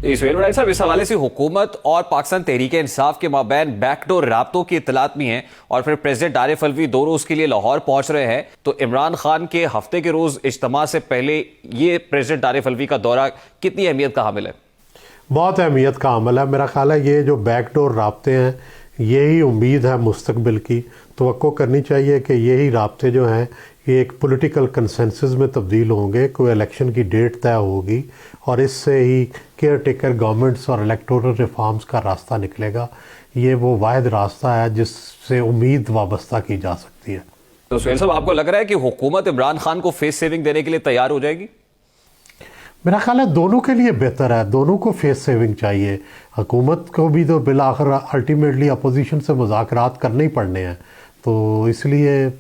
सुहेल वड़ाई साहब, इस हवाले से हुकूमत और पाकिस्तान तहरीक इंसाफ के माबैन बैकडोर राब्तों की इत्तलात भी हैं और फिर प्रेसिडेंट आरिफ अलवी 2 रोज के लिए लाहौर पहुंच रहे हैं। तो इमरान खान के हफ्ते के रोज इज्तिमा से पहले ये प्रेसिडेंट आरिफ अलवी का दौरा कितनी अहमियत का हामिल है? बहुत अहमियत का अमल है। मेरा ख्याल है ये जो बैकडोर राब्ते हैं, यही उम्मीद है मुस्तकबिल की। तवक्को करनी चाहिए कि यही राब्ते जो हैं ये एक पॉलिटिकल कंसेंसस में तब्दील होंगे, कोई इलेक्शन की डेट तय होगी और इससे ही केयर टेकर गवर्नमेंट्स और इलेक्टोरल रिफॉर्म्स का रास्ता निकलेगा। ये वो वाहिद रास्ता है जिससे उम्मीद वाबस्ता की जा सकती है। तो सुहेल साहब, आपको लग रहा है कि हुकूमत इमरान खान को फेस सेविंग देने के लिए तैयार हो जाएगी? मेरा ख्याल है दोनों के लिए बेहतर है, दोनों को फेस सेविंग चाहिए। हुकूमत को भी तो बिलाखिर अल्टीमेटली अपोजिशन से मुज़ाकरात करने ही पड़ने हैं, तो इसलिए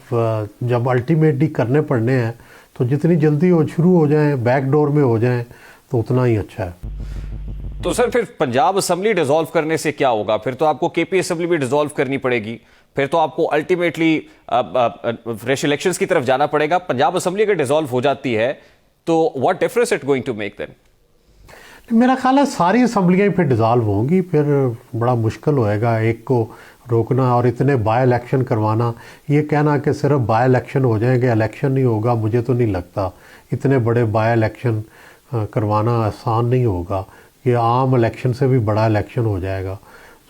जब अल्टीमेटली करने पड़ने हैं तो जितनी जल्दी हो शुरू हो जाएं, बैकडोर में हो जाएं, तो उतना ही अच्छा है। तो सर, फिर पंजाब असम्बली डिसॉल्व करने से क्या होगा? फिर तो आपको केपी असम्बली भी डिसॉल्व करनी पड़ेगी, फिर तो आपको अल्टीमेटली फ्रेश इलेक्शंस की तरफ जाना पड़ेगा। पंजाब असम्बली अगर डिसॉल्व हो जाती है तो what difference it going to make then? मेरा ख्याल है सारी असम्बलियाँ फिर डिज़ाल्व होंगी, फिर बड़ा मुश्किल होएगा एक को रोकना और इतने बाय इलेक्शन करवाना। ये कहना कि सिर्फ बाय इलेक्शन हो जाएंगे, इलेक्शन नहीं होगा, मुझे तो नहीं लगता। इतने बड़े बाय इलेक्शन करवाना आसान नहीं होगा, ये आम इलेक्शन से भी बड़ा इलेक्शन हो जाएगा।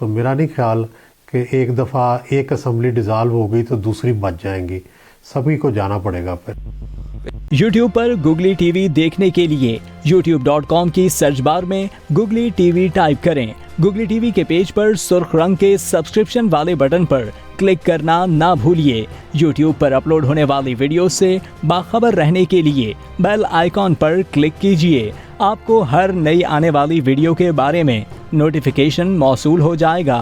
तो मेरा नहीं ख्याल कि एक दफ़ा एक असम्बली डिज़ाल्व हो गई तो दूसरी बच जाएंगी, सभी को जाना पड़ेगा फिर। YouTube पर Googly TV देखने के लिए youtube.com की सर्च बार में Googly TV टाइप करें। Googly TV के पेज पर सुर्ख रंग के सब्सक्रिप्शन वाले बटन पर क्लिक करना ना भूलिए। YouTube पर अपलोड होने वाली वीडियो से बाखबर रहने के लिए बेल आइकॉन पर क्लिक कीजिए। आपको हर नई आने वाली वीडियो के बारे में नोटिफिकेशन मौसूल हो जाएगा।